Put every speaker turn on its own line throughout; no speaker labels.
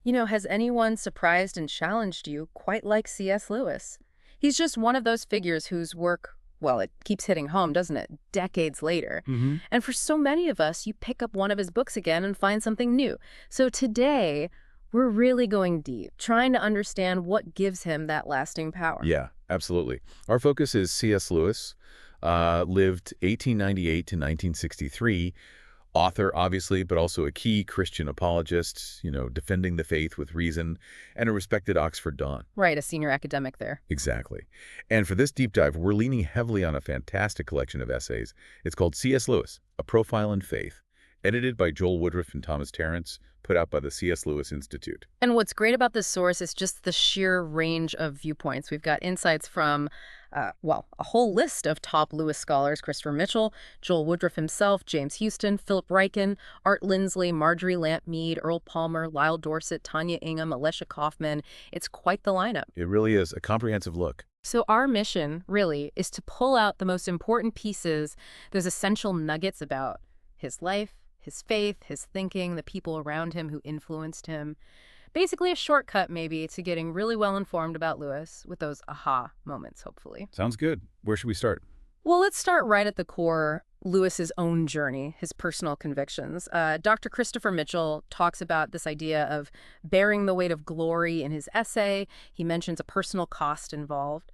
Has anyone surprised and challenged you quite like C.S. Lewis? He's just one of those figures whose work, well, it keeps hitting home, doesn't it? Decades later.
Hmm.
And for so many of us, you pick up one of his books again and find something new. So today, we're really going deep, trying to understand what gives him that lasting power.
Yeah, absolutely. Our focus is C.S. Lewis, lived 1898 to 1963, author, obviously, but also a key Christian apologist, defending the faith with reason, and a respected Oxford Don.
Right, a senior academic there.
Exactly. And for this deep dive, we're leaning heavily on a fantastic collection of essays. It's called C.S. Lewis, A Profile in Faith, edited by Joel Woodruff and Thomas Terrence, put out by the C.S. Lewis Institute.
And what's great about this source is just the sheer range of viewpoints. We've got insights from, a whole list of top Lewis scholars: Christopher Mitchell, Joel Woodruff himself, James Houston, Philip Ryken, Art Lindsley, Marjorie Lamp Mead, Earl Palmer, Lyle Dorset, Tanya Ingham, Alessia Kaufman. It's quite the lineup.
It really is a comprehensive look.
So our mission, really, is to pull out the most important pieces, those essential nuggets about his life, his faith, his thinking, the people around him who influenced him. Basically a shortcut, maybe, to getting really well informed about Lewis with those aha moments, hopefully.
Sounds good. Where should we start?
Well, let's start right at the core, Lewis's own journey, his personal convictions. Dr. Christopher Mitchell talks about this idea of bearing the weight of glory in his essay. He mentions a personal cost involved.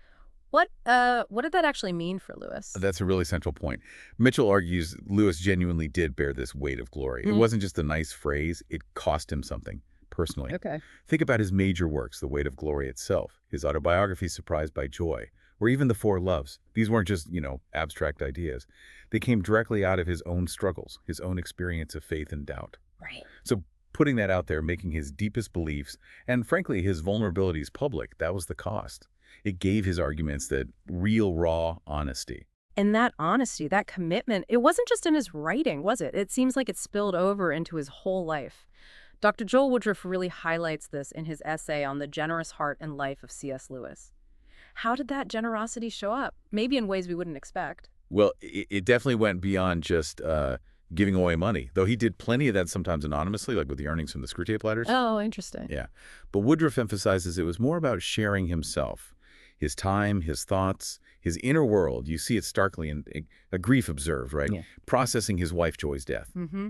What did that actually mean for Lewis?
That's a really central point. Mitchell argues Lewis genuinely did bear this weight of glory. It wasn't just a nice phrase. It cost him something, personally.
Okay.
Think about his major works, The Weight of Glory itself, his autobiography, Surprised by Joy, or even The Four Loves. These weren't just, abstract ideas. They came directly out of his own struggles, his own experience of faith and doubt.
Right.
So putting that out there, making his deepest beliefs, and frankly, his vulnerabilities public, that was the cost. It gave his arguments that real, raw honesty.
And that honesty, that commitment, it wasn't just in his writing, was it? It seems like it spilled over into his whole life. Dr. Joel Woodruff really highlights this in his essay on the generous heart and life of C.S. Lewis. How did that generosity show up? Maybe in ways we wouldn't expect.
Well, it definitely went beyond just giving away money, though he did plenty of that sometimes anonymously, like with the earnings from the Screwtape Letters.
Oh, interesting.
Yeah. But Woodruff emphasizes it was more about sharing himself, his time, his thoughts, his inner world. You see it starkly in a grief observed, right?
Yeah.
Processing his wife Joy's death.
Mm-hmm.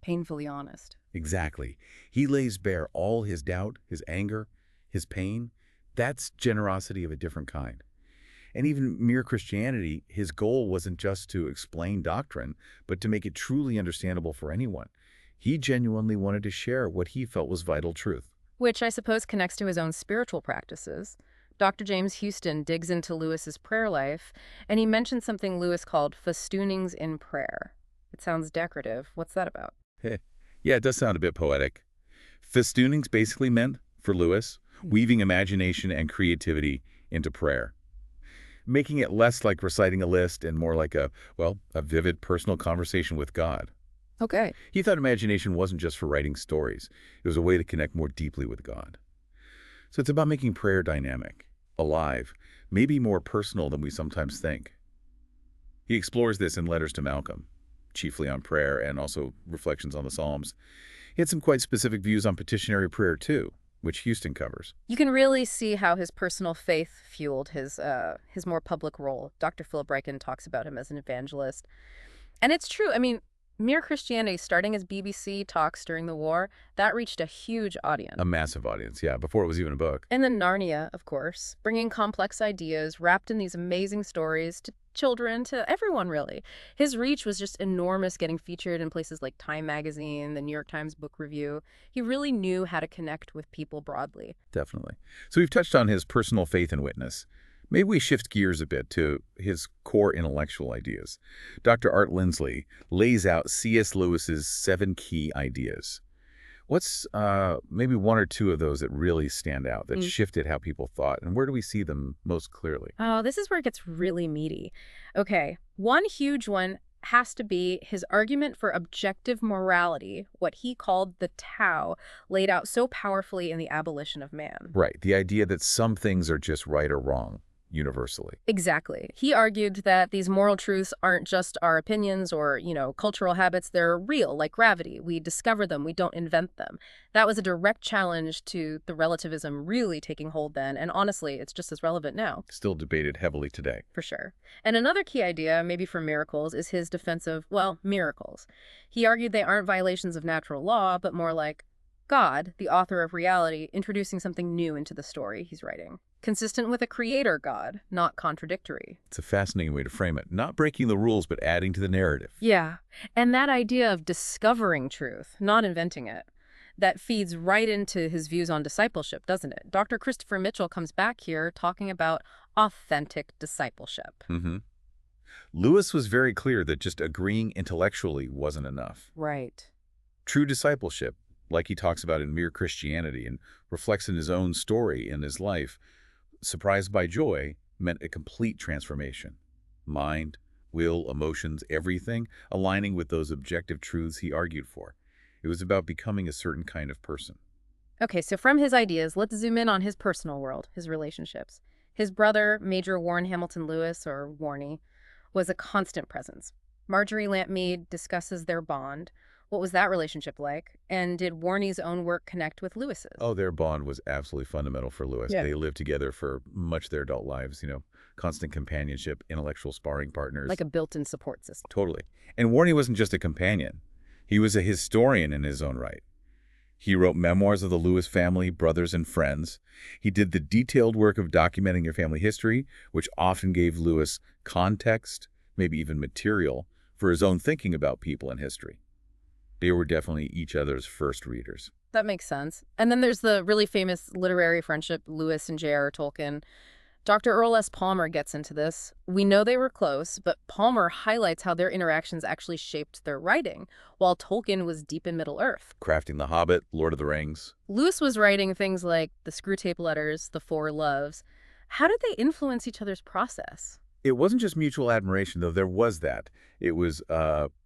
Painfully honest.
Exactly. He lays bare all his doubt, his anger, his pain. That's generosity of a different kind. And even mere Christianity, his goal wasn't just to explain doctrine, but to make it truly understandable for anyone. He genuinely wanted to share what he felt was vital truth.
Which I suppose connects to his own spiritual practices. Dr. James Houston digs into Lewis's prayer life, and he mentions something Lewis called festoonings in prayer. It sounds decorative. What's that about?
Yeah, it does sound a bit poetic. Festoonings basically meant, for Lewis, weaving imagination and creativity into prayer, making it less like reciting a list and more like a vivid personal conversation with God.
Okay.
He thought imagination wasn't just for writing stories. It was a way to connect more deeply with God. So it's about making prayer dynamic, alive, maybe more personal than we sometimes think. He explores this in Letters to Malcolm, chiefly on prayer and also reflections on the Psalms. He had some quite specific views on petitionary prayer too, which Houston covers.
You can really see how his personal faith fueled his more public role. Dr. Philip Ryken talks about him as an evangelist. And it's true. I mean, Mere Christianity, starting as BBC talks during the war, that reached a huge audience.
A massive audience, yeah, before it was even a book.
And then Narnia, of course, bringing complex ideas wrapped in these amazing stories to children, to everyone, really. His reach was just enormous, getting featured in places like Time Magazine, the New York Times Book Review. He really knew how to connect with people broadly.
Definitely. So we've touched on his personal faith and witness. Maybe we shift gears a bit to his core intellectual ideas. Dr. Art Lindsley lays out C.S. Lewis's 7 key ideas. What's maybe one or two of those that really stand out, that shifted how people thought, and where do we see them most clearly?
Oh, this is where it gets really meaty. Okay, one huge one has to be his argument for objective morality, what he called the Tao, laid out so powerfully in The Abolition of Man.
Right, the idea that some things are just right or wrong. universally.
Exactly. He argued that these moral truths aren't just our opinions or, cultural habits. They're real, like gravity. We discover them, we don't invent them. That was a direct challenge to the relativism really taking hold then, and honestly, it's just as relevant now.
Still debated heavily today.
For sure. And another key idea, maybe for miracles, is his defense of, well, miracles. He argued they aren't violations of natural law, but more like God, the author of reality, introducing something new into the story he's writing. Consistent with a creator God, not contradictory.
It's a fascinating way to frame it. Not breaking the rules, but adding to the narrative.
Yeah, and that idea of discovering truth, not inventing it, that feeds right into his views on discipleship, doesn't it? Dr. Christopher Mitchell comes back here talking about authentic discipleship.
Lewis was very clear that just agreeing intellectually wasn't enough.
Right.
True discipleship, like he talks about in Mere Christianity and reflects in his own story in his life, Surprised by Joy, meant a complete transformation. Mind, will, emotions, everything aligning with those objective truths he argued for. It was about becoming a certain kind of person.
Okay, so from his ideas, let's zoom in on his personal world, his relationships. His brother, Major Warren Hamilton Lewis, or Warnie, was a constant presence. Marjorie Lamp Mead discusses their bond. What was that relationship like? And did Warnie's own work connect with Lewis's?
Oh, their bond was absolutely fundamental for Lewis.
Yeah.
They lived together for much of their adult lives, constant companionship, intellectual sparring partners.
Like a built-in support system.
Totally. And Warnie wasn't just a companion. He was a historian in his own right. He wrote memoirs of the Lewis family, brothers, and friends. He did the detailed work of documenting their family history, which often gave Lewis context, maybe even material, for his own thinking about people and history. They were definitely each other's first readers.
That makes sense. And then there's the really famous literary friendship, Lewis and J.R.R. Tolkien. Dr. Earl S. Palmer gets into this. We know they were close, but Palmer highlights how their interactions actually shaped their writing, while Tolkien was deep in Middle-earth.
Crafting The Hobbit, Lord of the Rings.
Lewis was writing things like the Screwtape Letters, the Four Loves. How did they influence each other's process?
It wasn't just mutual admiration, though. There was that. It was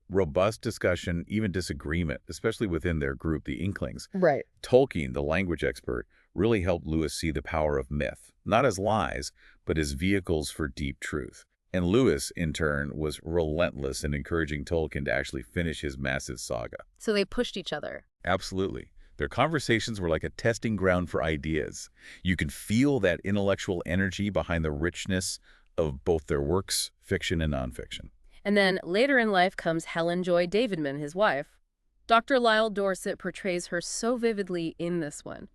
robust discussion, even disagreement, especially within their group, the Inklings.
Right.
Tolkien, the language expert, really helped Lewis see the power of myth, not as lies, but as vehicles for deep truth. And Lewis, in turn, was relentless in encouraging Tolkien to actually finish his massive saga.
So they pushed each other.
Absolutely. Their conversations were like a testing ground for ideas. You could feel that intellectual energy behind the richness of both their works, fiction and nonfiction.
And then later in life comes Helen Joy Davidman, his wife. Dr. Lyle Dorset portrays her so vividly in this one.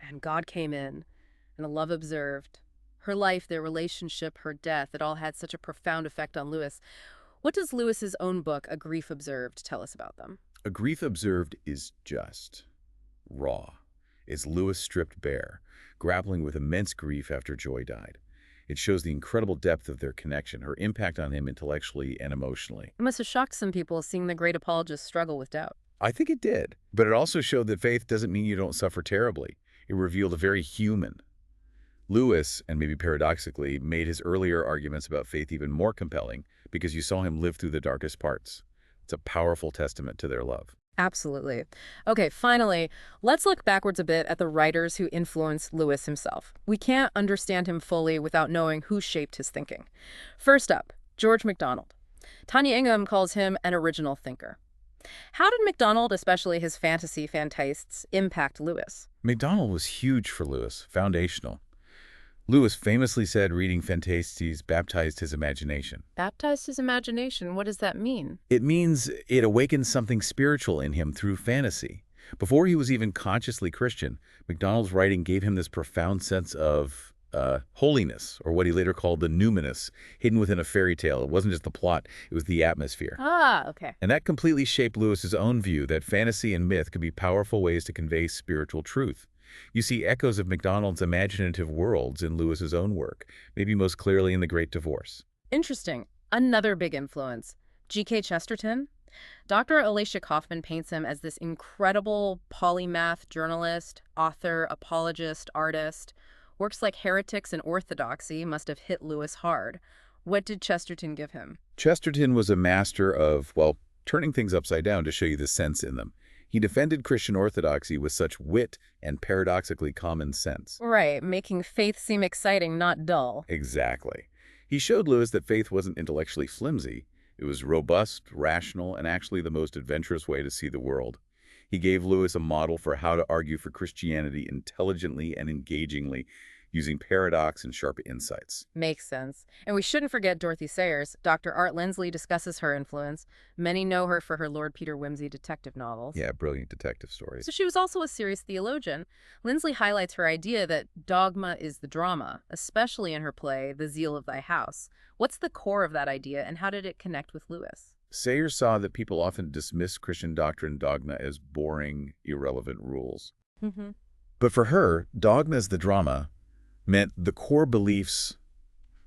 And God came in, and the love observed. Her life, their relationship, her death, it all had such a profound effect on Lewis. What does Lewis's own book, A Grief Observed, tell us about them?
A Grief Observed is just raw. It's Lewis stripped bare, grappling with immense grief after Joy died. It shows the incredible depth of their connection, her impact on him intellectually and emotionally.
It must have shocked some people seeing the great apologist struggle with doubt.
I think it did. But it also showed that faith doesn't mean you don't suffer terribly. It revealed a very human. Lewis, and maybe paradoxically, made his earlier arguments about faith even more compelling because you saw him live through the darkest parts. It's a powerful testament to their love.
Absolutely. Okay, finally, let's look backwards a bit at the writers who influenced Lewis himself. We can't understand him fully without knowing who shaped his thinking. First up, George MacDonald. Tanya Ingham calls him an original thinker. How did MacDonald, especially his fantasy fantastes, impact Lewis?
MacDonald was huge for Lewis, foundational. Lewis famously said reading Fantastes baptized his imagination.
Baptized his imagination? What does that mean?
It means it awakened something spiritual in him through fantasy. Before he was even consciously Christian, MacDonald's writing gave him this profound sense of holiness, or what he later called the numinous, hidden within a fairy tale. It wasn't just the plot, it was the atmosphere.
Ah, okay.
And that completely shaped Lewis's own view that fantasy and myth could be powerful ways to convey spiritual truth. You see echoes of MacDonald's imaginative worlds in Lewis's own work, maybe most clearly in The Great Divorce.
Interesting. Another big influence. G.K. Chesterton? Dr. Alicia Kaufman paints him as this incredible polymath journalist, author, apologist, artist. Works like Heretics and Orthodoxy must have hit Lewis hard. What did Chesterton give him?
Chesterton was a master of, well, turning things upside down to show you the sense in them. He defended Christian orthodoxy with such wit and paradoxically common sense.
Right, making faith seem exciting, not dull.
Exactly. He showed Lewis that faith wasn't intellectually flimsy. It was robust, rational, and actually the most adventurous way to see the world. He gave Lewis a model for how to argue for Christianity intelligently and engagingly, using paradox and sharp insights.
Makes sense. And we shouldn't forget Dorothy Sayers. Dr. Art Lindsley discusses her influence. Many know her for her Lord Peter Wimsey detective novels.
Yeah, brilliant detective stories.
So she was also a serious theologian. Lindsley highlights her idea that dogma is the drama, especially in her play, The Zeal of Thy House. What's the core of that idea, and how did it connect with Lewis?
Sayers saw that people often dismiss Christian doctrine dogma as boring, irrelevant rules.
Mm-hmm.
But for her, dogma as the drama meant the core beliefs,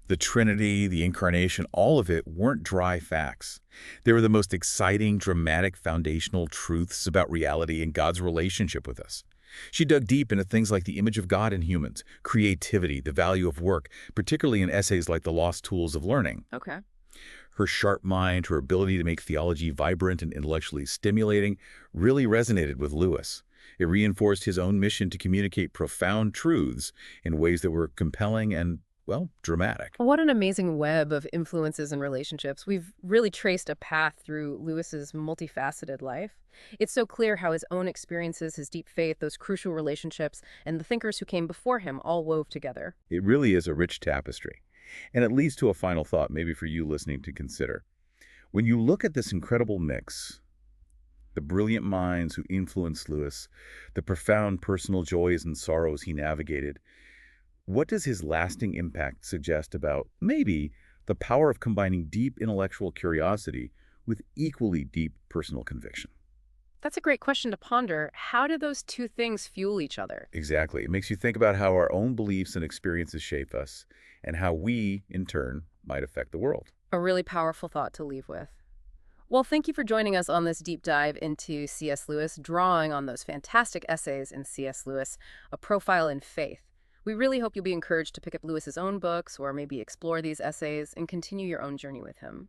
the Trinity, the Incarnation, all of it weren't dry facts. They were the most exciting, dramatic, foundational truths about reality and God's relationship with us. She dug deep into things like the image of God in humans, creativity, the value of work, particularly in essays like The Lost Tools of Learning.
Okay.
Her sharp mind, her ability to make theology vibrant and intellectually stimulating, really resonated with Lewis. It reinforced his own mission to communicate profound truths in ways that were compelling and, well, dramatic.
What an amazing web of influences and relationships. We've really traced a path through Lewis's multifaceted life. It's so clear how his own experiences, his deep faith, those crucial relationships, and the thinkers who came before him all wove together.
It really is a rich tapestry. And it leads to a final thought, maybe for you listening to consider. When you look at this incredible mix, the brilliant minds who influenced Lewis, the profound personal joys and sorrows he navigated, what does his lasting impact suggest about, maybe, the power of combining deep intellectual curiosity with equally deep personal conviction?
That's a great question to ponder. How do those two things fuel each other?
Exactly. It makes you think about how our own beliefs and experiences shape us, and how we, in turn, might affect the world.
A really powerful thought to leave with. Well, thank you for joining us on this deep dive into C.S. Lewis, drawing on those fantastic essays in C.S. Lewis, A Profile in Faith. We really hope you'll be encouraged to pick up Lewis's own books or maybe explore these essays and continue your own journey with him.